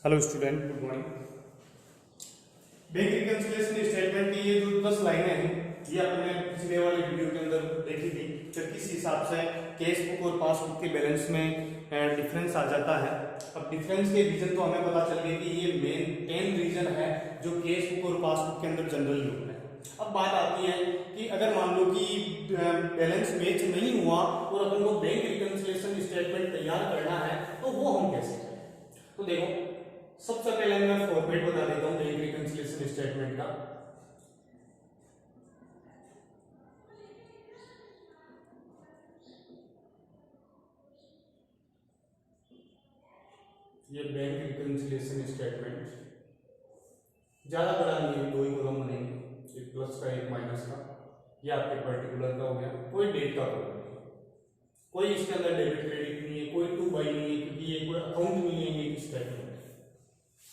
Hello student, good morning. Bank reconciliation statement की ये जो 10 लाइनें हैं ये आपने पिछले वाली वीडियो के अंदर देखी थी। फिर किस हिसाब से केस बुक और पासबुक के बैलेंस में डिफरेंस आ जाता है। अब डिफरेंस के रीजन तो हमें पता चल गया कि ये मेन 10 रीजन है जो केस बुक और पासबुक के अंदर जनरली होता है। अब बात आती है कि अगर मान लो कि बैलेंस मैच नहीं हुआ और अपन को बैंक रिकंसिलिएशन स्टेटमेंट तैयार करना है तो वो हम कैसे करें। तो देखो, सबसे पहले मैं फॉर्मेट बता देता हूं बैंक रिकंसिलिएशन स्टेटमेंट का। ये बैंक रिकंसिलिएशन स्टेटमेंट ज्यादा बड़ा नहीं है, दो ही कॉलम बनेंगे, एक प्लस का एक माइनस का। ये आपके पर्टिकुलर का हो गया, कोई डेट का कॉलम नहीं, कोई इसके अंदर डेबिट क्रेडिट नहीं है, कोई 2/2 नहीं है, क्योंकि ये कोई अकाउंट नहीं है।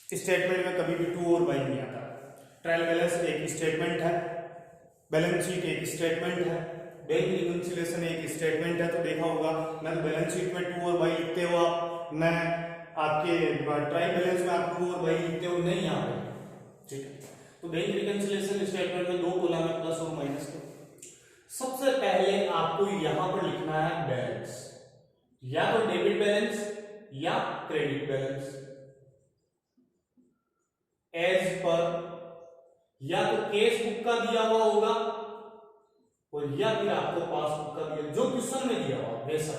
ये स्टेटमेंट में कभी भी 2 और 2 नहीं आता। ट्रायल बैलेंस एक स्टेटमेंट है, बैलेंस शीट एक स्टेटमेंट है, बैंक रिकंसिलिएशन एक स्टेटमेंट है। तो देखा होगा ना, तो बैलेंस शीट में 2 और 2 लिखते हो आप, न आपके ट्रायल बैलेंस में आप 2 और 2 लिखते हो, नहीं यहाँ पे। ठीक है, तो बैंक रिकंसिलिएशन स्टेटमेंट में 2 कॉलम है, प्लस और माइनस के। सबसे पहले आपको यहां पर लिखना है बैलेंस, या तो डेबिट बैलेंस या क्रेडिट बैलेंस एज पर, या तो केस बुक का दिया हुआ होगा और या फिर आपको पासबुक का दिया, जो क्वेश्चन में दिया हुआ वैसा,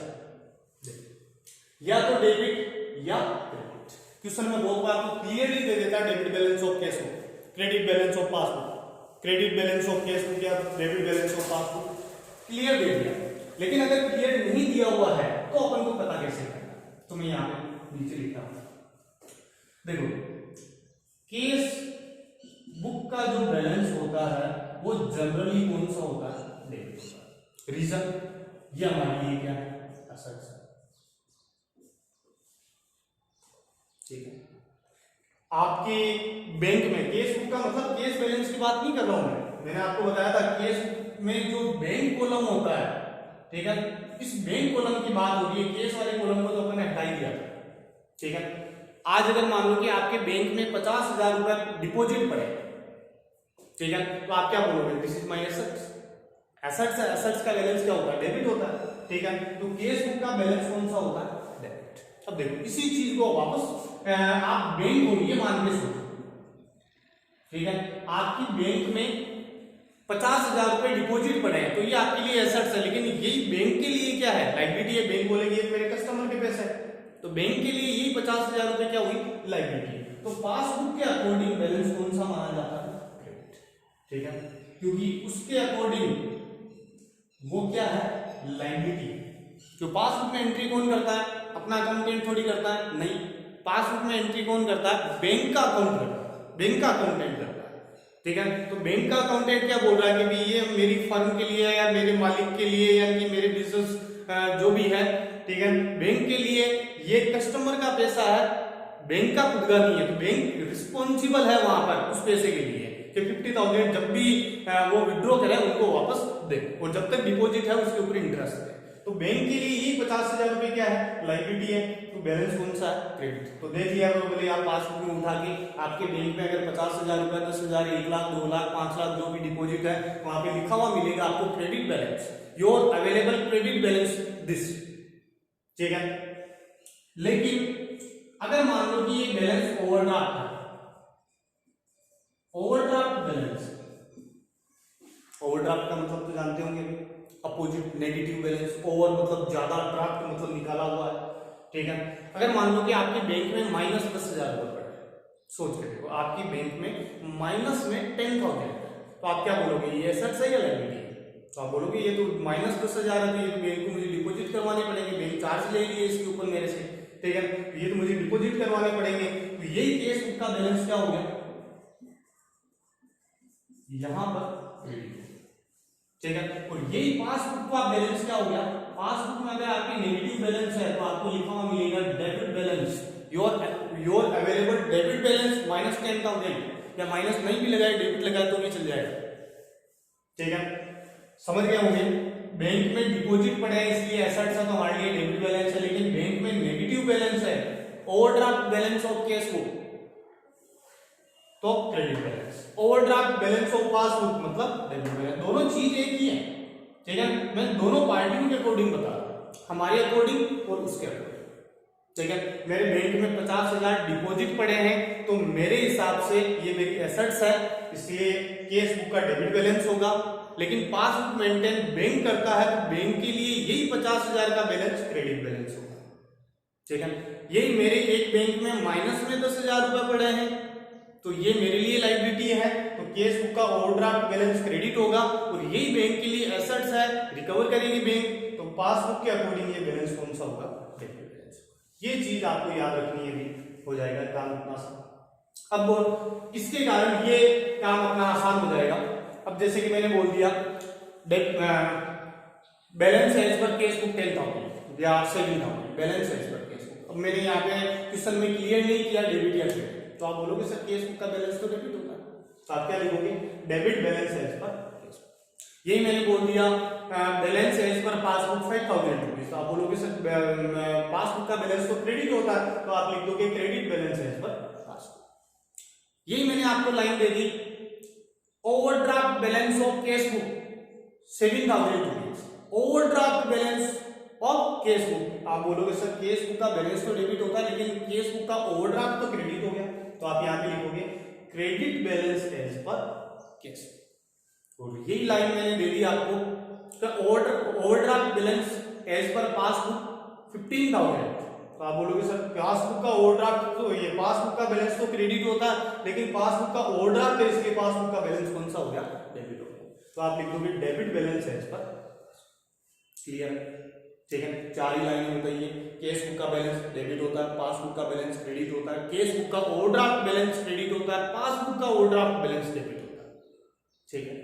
या तो डेबिट या क्रेडिट। क्वेश्चन में बहुत बार आपको क्लियरली दे देता है debit balance of cash book, credit balance of passbook, credit balance of cash book या debit balance of passbook, clear दे दिया। लेकिन अगर क्लियर नहीं दिया हुआ है तो अपन को पता कैसे करना, तो मैं यहां पे नीचे लिखता हूं। देखो, केस बुक का जो बैलेंस होता है वो जनरली कौन सा होता है, डेबिट होता है। रीजन ये हमारे लिए क्या है, असेट्स है। ठीक है, आपके बैंक में केस बुक का मतलब केस बैलेंस की बात नहीं कर रहा हूं मैंने आपको बताया था केस बुक में जो बैंक कॉलम होता है, ठीक है, इस बैंक कॉलम की बात हो रही है। केस वाले कॉलम को तो अपन ने हटा ही दिया था। ठीक है, आज अगर मान लो कि आपके बैंक में 50,000 रुपए डिपॉजिट पड़े, ठीक है, तो आप क्या बोलोगे, this is my assets. Assets है, एसेट्स का बैलेंस क्या होता है, डेबिट होता है। ठीक है, तो केस बुक का बैलेंस कौन सा होता है, डेबिट। अब देखो, इसी चीज को वापस आप बैंक को ये मान के सोचो। ठीक है, आपकी बैंक में 50,000 रुपए डिपॉजिट पड़े हैं, तो ये आपके लिए एसेट्स है, लेकिन यही बैंक के लिए क्या है, लायबिलिटी है। बैंक बोलेंगे मेरे कस्टमर के पैसे है, तो बैंक के लिए यही 50,000 रुपए क्या हुई, लायबिलिटी। तो पासबुक के अकॉर्डिंग बैलेंस कौन सा माना जाता है, क्रेडिट। ठीक है, क्योंकि उसके अकॉर्डिंग वो क्या है, लायबिलिटी। जो पासबुक में एंट्री कौन करता है, अपना अकाउंटेंट थोड़ी करता है, नहीं, पासबुक में एंट्री कौन करता है, बैंक का अकाउंट करता है, बैंक का अकाउंटेंट करता है। ठीक है, तो बैंक का अकाउंटेंट क्या बोल रहा है कि ये मेरी फर्म के लिए या मेरे मालिक के लिए या कि मेरे बिजनेस जो भी है, ठीक है, बैंक के लिए ये कस्टमर का पैसा है, बैंक का खुद का नहीं है। तो बैंक रिस्पॉन्सिबल है वहां पर उस पैसे के लिए कि 50,000 जब भी वो विड्रॉ करे उनको वापस दे, और जब तक डिपॉजिट है उसके ऊपर इंटरेस्ट है। तो बैंक के लिए ये 50,000 रुपए क्या है, लायबिलिटी है। तो बैलेंस कौन सा है, क्रेडिट। तो देख लिया बोले आप पासबुक में उठा के आपके बैंक में अगर 50,000 रुपए, 10,000, 1 लाख, 2 लाख, 5 लाख जो भी डिपॉजिट है वहां पे लिखा हुआ मिलेगा आपको credit balance, your available credit balance this. ठीक है, लेकिन अगर मान लो कि ये बैलेंस ओवरड्राफ्ट है, ओवरड्राफ्ट बैलेंस, ओवरड्राफ्ट का मतलब तो जानते होंगे, अपोजिट नेगेटिव बैलेंस। ओवर मतलब ज्यादा, ड्राफ्ट मतलब निकाला हुआ है। ठीक है, अगर मान लो कि आपके बैंक में माइनस 10,000 रुपए पड़े, सोच के देखो, आपकी बैंक में माइनस में 10,000 है, तो आप क्या बोलोगे, ये एसेट्स है या लायबिलिटी है। तो आप बोलोगे ये तो माइनस 10,000 है, तो ये बैंक को मुझे डिपॉजिट करवाने पड़ेंगे, बैंक चार्ज ले लिए इसके ऊपर मेरे से। ठीक है, ये तो मुझे डिपॉजिट करवाने पड़ेंगे। तो यही केस बुक का बैलेंस क्या हो गया, यहां पर क्रेडिट। ठीक है, और यही पासबुक का बैलेंस क्या हो गया, पासबुक में अगर आपकी नेगेटिव बैलेंस है तो आपको लिखा हुआ मिलेगा debit balance, your available debit balance minus 10,000, या माइनस नहीं भी लगाए, डेबिट लगाए तो भी चल जाएगा। ठीक है, समझ गए होंगे। बैंक में डिपॉजिट पड़े हैं इसलिए एसेट्स है, तो हमारे लिए डेबिट बैलेंस है, लेकिन बैंक में नेगेटिव बैलेंस है, overdraft balance of cash book, तो credit balance. Overdraft balance of passbook मतलब डेबिट बैलेंस, दोनों चीज एक ही है, ठीक है। मैं दोनों पार्टियों के अकॉर्डिंग बता रहा हूं, हमारे अकॉर्डिंग और उसके अकॉर्डिंग, ठीक है। मेरे बैंक में 50,000 डिपॉजिट पड़े हैं, तो मेरे हिसाब से ये मेरी एसेट्स है, इसलिए केस बुक का डेबिट बैलेंस होगा। लेकिन पासबुक मेंटेन बैंक करता है, तो बैंक के लिए यही 50,000 का बैलेंस क्रेडिट बैलेंस होगा, ठीक है। यही मेरे एक बैंक में माइनस में 10,000 रुपए पड़े हैं, तो ये मेरे लिए लायबिलिटी है, तो केस बुक का ओवरड्राफ्ट बैलेंस क्रेडिट होगा। और यही बैंक के लिए एसेट्स है, रिकवर करेगी बैंक, तो पासबुक के अकॉर्डिंग ये बैलेंस कौन सा होगा, डेबिट बैलेंस। ये चीज आपको याद रखनी है, भी हो जाएगा काम अपना आसान। अब इसके कारण ये काम अपना आसान हो जाएगा। अब जैसे कि मैंने बोल दिया balance as per cash book 10,000 या 7,000 balance as per cash book. अब मैंने यहाँ पे क्वेश्चन में क्लियर नहीं किया डेबिट या क्रेडिट, तो आप बोलोगे सर केस बुक का बैलेंस तो डेबिट होता है, तो आप क्या लिखोगे, debit balance as per cash book. यही मैंने बोल दिया balance as per passbook 5,000 rupees, तो आप बोलोगे सर पासबुक का बैलेंस तो क्रेडिट होता है, तो आप लिख दोगे credit balance as per passbook. यही मैंने आपको लाइन दे दी, overdraft balance of cash book 7,000 rupees, overdraft balance of cash book. आप बोलोगे सर केस बुक का बैलेंस तो डेबिट होता है, लेकिन केस बुक का ओवरड्राफ्ट तो क्रेडिट हो गया, तो आप यहाँ पे लिखोगे credit balance as per cash book. और यही लाइन मैंने दे दी आपको, overdraft balance as per passbook 15,000, तो आप बोलोगे सर पासबुक का ओवरड्राफ्ट तो ये पासबुक का बैलेंस तो क्रेडिट होता है, लेकिन पासबुक का ओवरड्राफ्ट है, इसलिए पासबुक का बैलेंस कौन सा हो गया, डेबिट हो गया, तो आप लिख दोगे debit balance as per. Clear, ठीक है। 4 ही लाइनें बताइए, केस बुक का बैलेंस डेबिट होता है, पासबुक का बैलेंस क्रेडिट होता है, केस बुक का ओवरड्राफ्ट बैलेंस क्रेडिट होता है, पासबुक का ओवरड्राफ्ट बैलेंस डेबिट होता है, ठीक है।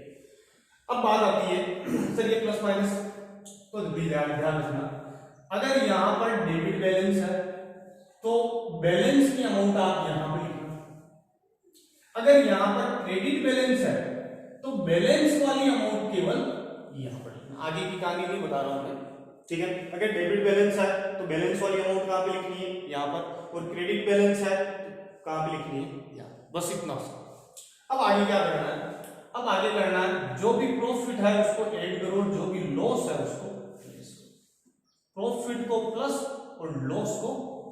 अब बात आती है सर ये प्लस माइनस, तो ध्यान रखना, अगर यहां पर डेबिट बैलेंस है तो बैलेंस की अमाउंट आप यहां पर लिखना, अगर यहां पर क्रेडिट बैलेंस है तो बैलेंस वाली अमाउंट केवल यहां पर लिखना, आगे की कहानी नहीं बता रहा हूं मैं, ठीक है। अगर डेबिट बैलेंस है तो बैलेंस वाली अमाउंट कहां पे लिखनी है, यहां पर, और क्रेडिट बैलेंस है तो कहां पे लिखनी है, यहां, बस इतना सा। अब आगे क्या करना है, अब आगे करना है जो भी प्रॉफिट है उसको ऐड करो, जो भी लॉस है उसको लेस करो, प्रॉफिट को प्लस और लॉस को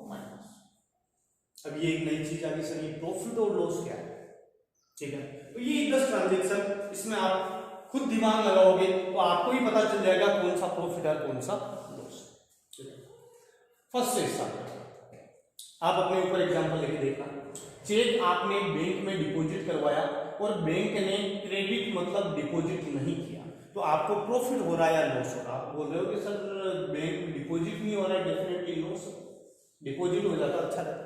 माइनस। अब ये एक नई चीज आ गई सर, ये प्रॉफिट और लॉस क्या है, ठीक है। तो ये 10 ट्रांजेक्शन, इसमें आप खुद दिमाग लगाओगे तो आपको ही पता चल जाएगा कौन सा प्रॉफिट है कौन सा लॉस, ठीक है। फर्स्ट से स्टार्ट, आप अपने ऊपर एग्जांपल लेके देखना, चेक आपने बैंक में डिपॉजिट करवाया और बैंक ने क्रेडिट मतलब डिपॉजिट नहीं किया, तो आपको प्रॉफिट हो रहा है या लॉस हो रहा है। आप बोल रहे हो कि सर बैंक डिपॉजिट नहीं हो रहा है, डेफिनेटली लॉस, डिपॉजिट हो जाता अच्छा रहता,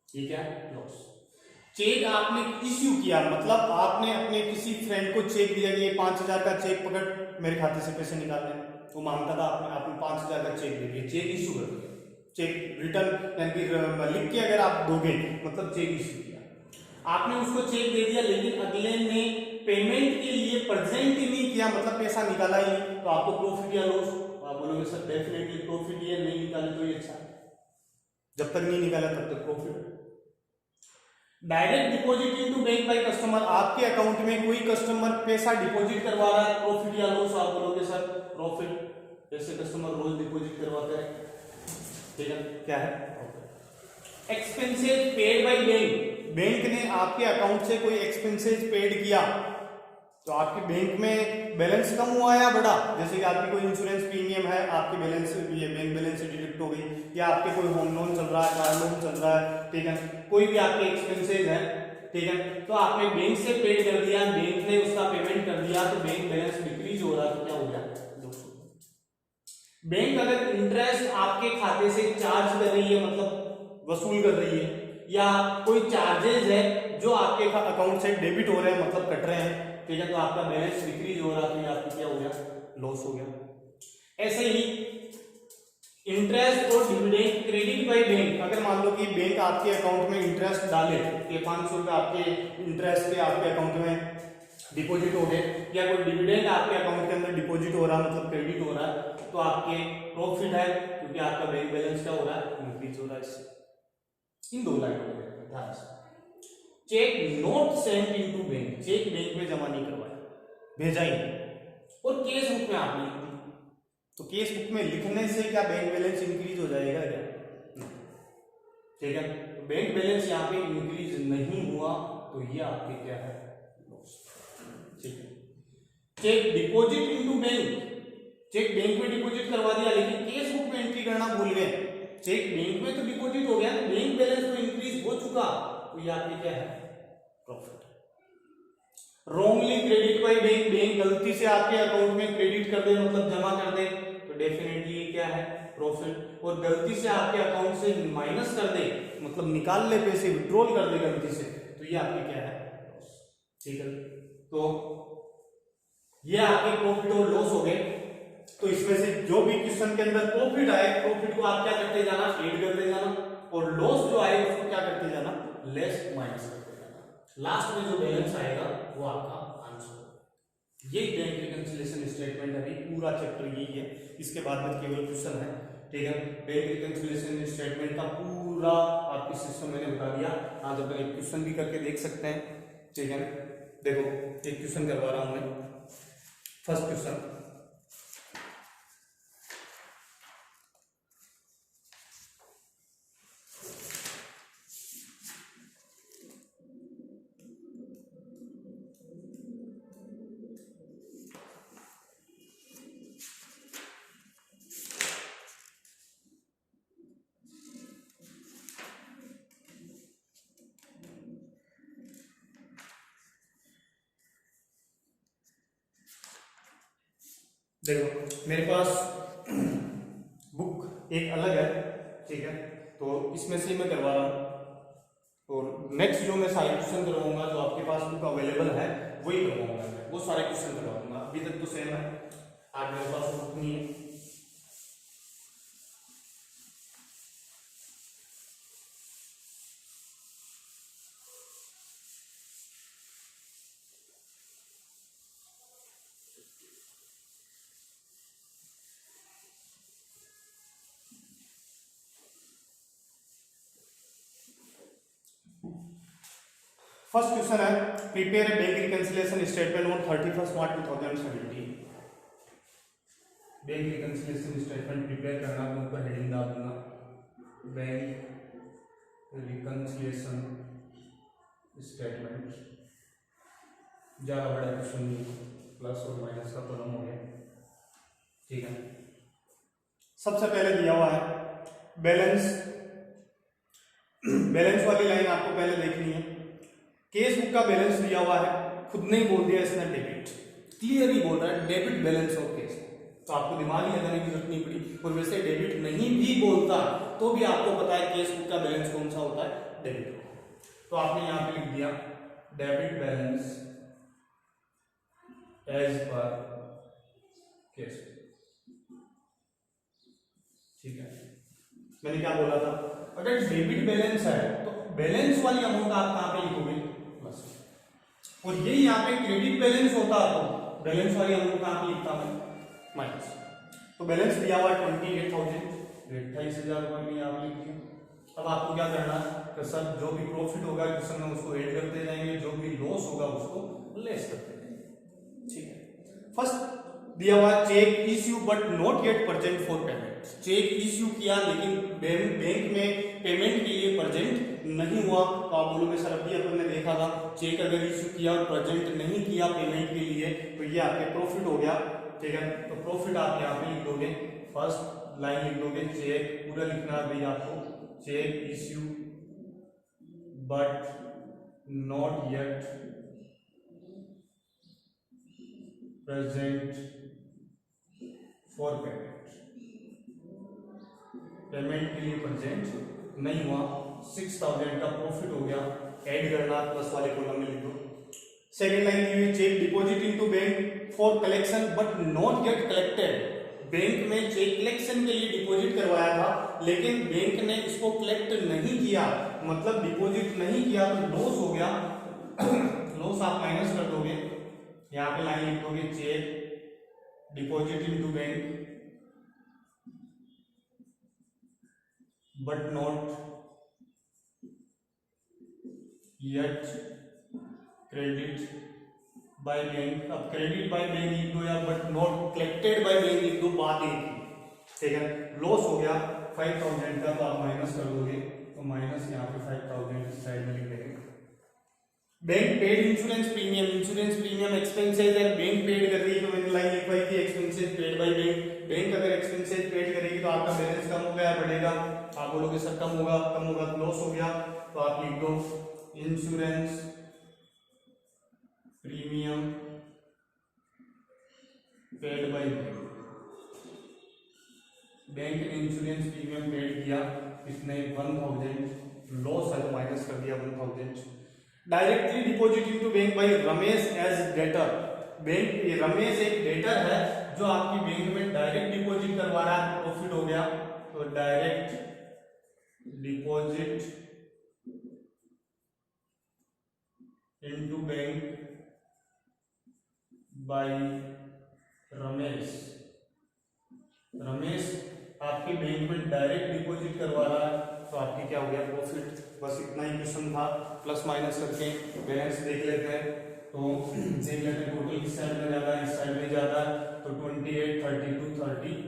ये क्या है, लॉस। चेक आपने इश्यू किया, मतलब आपने अपने किसी फ्रेंड को चेक दिया कि ये 5,000 का चेक पकड़, मेरे खाते से पैसे निकालने, वो मांगता था, आपने 5,000 का चेक दे दिया, चेक इश्यू कर दिया, चेक रिटर्न यानी कि लिख के अगर आप दोगे मतलब चेक इश्यू किया, आपने उसको चेक दे दिया, लेकिन अगले ने पेमेंट के लिए प्रेजेंट ही नहीं किया, मतलब पैसा निकाला ही नहीं, तो आपको प्रॉफिट या लॉस, आप बोलोगे सर डेफिनेटली प्रॉफिट, ये नहीं निकाले तो ये अच्छा है, जब तक नहीं निकाला तब तक profit. Direct deposit into bank by customer, आपके अकाउंट में कोई कस्टमर पैसा डिपॉजिट करवा रहा है, प्रॉफिट या लॉस, आप बोलोगे सर प्रॉफिट, जैसे कस्टमर रोज डिपॉजिट करवाते हैं, ठीक है, क्या है profit. Expenses paid by bank, bank ने आपके अकाउंट से कोई एक्सपेंसेस पेड किया, तो आपके बैंक में बैलेंस कम हुआ या बढ़ा, जैसे कि आपकी कोई इंश्योरेंस प्रीमियम है, आपके बैलेंस ये बैंक बैलेंस से डिडक्ट हो गई, या आपके कोई होम लोन चल रहा है, कार लोन चल रहा है, ठीक है, कोई भी आपके एक्सपेंसेस है, ठीक है, तो आपने बैंक से पेड कर दिया, बैंक ने उसका पेमेंट कर दिया, तो बैंक बैलेंस डिक्रीज हो रहा, तो क्या हो गया, लॉस हो गया। बैंक अगर इंटरेस्ट आपके खाते से चार्ज कर रही है, मतलब वसूल कर रही है, या कोई चार्जेस है जो आपके अकाउंट से डेबिट हो रहे हैं, मतलब कट रहे हैं, ठीक है, तो आपका बैलेंस डिक्रीज हो रहा, तो आपका क्या हो गया, लॉस हो गया। ऐसे ही इंटरेस्ट और डिविडेंड क्रेडिट बाय बैंक, अगर मान लो कि बैंक आपके अकाउंट में इंटरेस्ट डाले, ये 500 रुपए आपके इंटरेस्ट पे आपके अकाउंट में डिपॉजिट हो गए, या कोई डिविडेंड आपके अकाउंट के अंदर डिपॉजिट हो रहा, मतलब क्रेडिट हो रहा है, तो आपके प्रॉफिट है, क्योंकि आपका बैंक बैलेंस क्या हो रहा है, इंक्रीज हो रहा है। इससे इन दो लाइनों में ध्यान से cheque not sent into bank, cheque bank में जमा नहीं करवाया, भेजा ही नहीं, और केस बुक में आपने लिख दी, तो केस बुक में लिखने से क्या बैंक बैलेंस इंक्रीज हो जाएगा क्या? ठीक है, तो बैंक बैलेंस यहाँ पे इंक्रीज नहीं हुआ, तो ये आपके क्या है, लॉस। ठीक है, cheque deposit into bank, cheque bank में डिपॉजिट करवा दिया लेकिन केस बुक में एंट्री करना भूल गए, चेक बैंक में तो डिपॉजिट हो गया, बैंक बैलेंस तो इंक्रीज हो चुका, तो ये आपके क्या है, profit. Wrongly credit by bank, bank गलती से आपके अकाउंट में क्रेडिट कर दे, मतलब जमा कर दे, तो डेफिनेटली ये क्या है, प्रॉफिट। और गलती से आपके अकाउंट से माइनस कर दे, मतलब निकाल ले पैसे, विड्रॉल कर दे गलती से, तो ये आपके क्या है, लॉस। ठीक है, तो ये आपके प्रॉफिट और लॉस हो गए। तो इसमें से जो भी क्वेश्चन के अंदर प्रॉफिट आए, प्रॉफिट को आप क्या करते जाना, एड करते जाना, और लॉस जो आए उसको क्या करते जाना, लेस माइनस करते जाना। लास्ट में जो बैलेंस आएगा वो आपका आंसर। ये बैंक रिकंसिलिएशन स्टेटमेंट अभी पूरा चैप्टर यही है, इसके बाद में केवल क्वेश्चन है। ठीक है, बैंक रिकंसिलिएशन स्टेटमेंट का पूरा आपके सिस्टम मैंने बता दिया। आज अपन एक क्वेश्चन भी करके देख सकते हैं। ठीक है, देखो एक क्वेश्चन करवा रहा हूं मैं। फर्स्ट क्वेश्चन, देखो मेरे पास बुक एक अलग है। ठीक है, तो इसमें से मैं करवा रहा हूँ, और नेक्स्ट जो मैं सारे क्वेश्चन करवाऊंगा जो आपके पास बुक अवेलेबल है वही करवाऊंगा मैं, वो सारे क्वेश्चन करवाऊंगा। अभी तक तो सेम है, आज मेरे पास बुक नहीं है। फर्स्ट क्वेश्चन है, prepare bank reconciliation statement on 31 March 2017। Bank reconciliation statement prepare करना, तो ऊपर हेडिंग डाल दूंगा, बैंक रिकंसिलिएशन स्टेटमेंट। ज़्यादा बड़ा क्वेश्चन नहीं, प्लस और माइनस का कॉलम हो गया। ठीक है, सबसे पहले दिया हुआ है बैलेंस, बैलेंस वाली लाइन आपको पहले देखनी है। केस बुक का बैलेंस दिया हुआ है, खुद ने ही बोल दिया इसने डेबिट, क्लियरली बोल रहा है डेबिट बैलेंस ऑफ केस, तो आपको दिमाग ही लगाने की जरूरत नहीं पड़ी। और वैसे डेबिट नहीं भी बोलता तो भी आपको पता है केस बुक का बैलेंस कौन सा होता है, डेबिट। तो आपने यहां पे लिख दिया debit balance as per cash. ठीक है, मैंने क्या बोला था, अगर डेबिट बैलेंस है तो बैलेंस वाली अमाउंट आप कहां पे लिखोगे, प्लस, और ये यहाँ पे क्रेडिट बैलेंस होता तो बैलेंस वाली अमाउंट कहां पे लिखता मैं, माइनस। तो बैलेंस दिया हुआ 28,000, 28,000 रुपए में आप लिख दिया। अब आपको क्या करना है कि सर जो भी प्रॉफिट होगा क्वेश्चन में उसको ऐड करते जाएंगे, जो भी लॉस होगा उसको लेस करते जाएंगे। ठीक है, फर्स्ट दिया हुआ cheque issue but not yet present for payment. Cheque issue किया लेकिन बैंक में पेमेंट के लिए प्रेजेंट नहीं हुआ, तो आप बोलोगे सर अभी अपन ने देखा था चेक अगर इश्यू किया और प्रेजेंट नहीं किया पेमेंट के लिए तो ये आपके प्रॉफिट हो गया। ठीक है, तो प्रॉफिट आप यहाँ पे लिख दोगे, फर्स्ट लाइन लिख दोगे चेक, पूरा लिखना है भाई आपको, cheque issue but not yet present for payment, payment के लिए प्रेजेंट नहीं हुआ, 6,000 का प्रॉफिट हो गया, ऐड करना प्लस वाले कॉलम में लिख दो। सेकेंड लाइन दी हुई cheque deposit into bank for collection but not get collected. Bank में चेक कलेक्शन के लिए डिपॉजिट करवाया था लेकिन बैंक ने इसको कलेक्ट नहीं किया, मतलब डिपॉजिट नहीं किया तो लॉस हो गया। लॉस आप माइनस कर दोगे, यहाँ पे लाइन लिख दोगे cheque deposit into bank but not yet credit by bank। अब क्रेडिट बाय बैंक लिख दो या but not collected by bank लिख दो, बात एक ही, ठीक है। लॉस हो गया 5000 का, तो आप माइनस कर दोगे, तो माइनस यहाँ पे 5000 इस साइड में लिख देंगे। Bank paid insurance premium, insurance premium expenses है, बैंक पेड कर रही है, तो मैंने लाइन लिखवाई थी expenses paid by bank. Bank अगर एक्सपेंसेस पेड करेगी तो आपका बैलेंस कम होगा या बढ़ेगा? आप बोलोगे सर कम होगा, कम होगा तो लॉस हो गया, तो आप लिख दो insurance premium paid by bank. Bank ने इंश्योरेंस प्रीमियम पेड किया, कितने 1000, लॉस है तो माइनस कर दिया 1000। Directly deposit into bank by Ramesh as debtor. Bank, ये रमेश एक डेटर है जो आपकी बैंक में डायरेक्ट डिपॉजिट करवा रहा है, प्रॉफिट हो गया, तो direct deposit into bank by Ramesh. Ramesh आपके बैंक में डायरेक्ट डिपॉजिट करवा रहा है, तो आपकी क्या हो गया? प्रॉफिट। बस इतना ही क्वेश्चन था, प्लस माइनस करके बैलेंस देख लेते हैं। तो देख लेते हैं टोटल किस साइड में ज्यादा है, इस साइड में ज्यादा है, तो 28, 32, 38।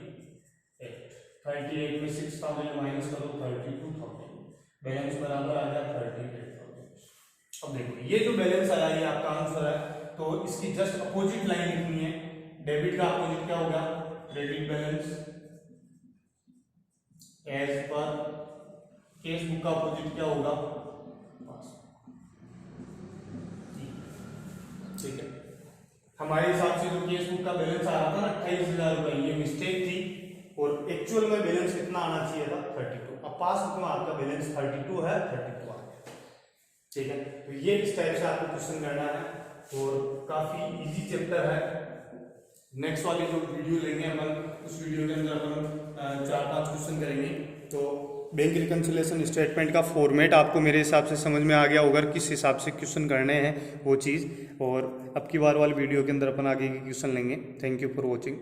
38 में 6000 माइनस करो 32000, बैलेंस बराबर आ गया 38,000। अब देखो ये जो बैलेंस आया ये आपका आंसर है, तो इसकी जस्ट अपोजिट लाइन लिखनी है। डेबिट का अपोजिट क्या होगा? Credit balance as per cash book का अपोजिट क्या होगा? ठीक है, हमारे हिसाब से जो केस बुक का बैलेंस आ रहा था ना 28,000 रुपए, ये मिस्टेक थी, और एक्चुअल में बैलेंस कितना आना चाहिए था? 32। अब पासबुक में आपका बैलेंस 32 है, 32 आ गया, ठीक है। तो ये इस टाइप से आपको क्वेश्चन करना है, और काफी इजी चैप्टर है। नेक्स्ट वाली जो वीडियो लेंगे अपन, उस वीडियो के अंदर अपन 4-5 क्वेश्चन करेंगे। तो बैंक रिकंसिलिएशन स्टेटमेंट का फॉर्मेट आपको मेरे हिसाब से समझ में आ गया होगा, किस हिसाब से क्वेश्चन करने हैं वो चीज़, और अब की बार वाली वीडियो के अंदर अपन आगे की क्वेश्चन लेंगे। Thank you for watching.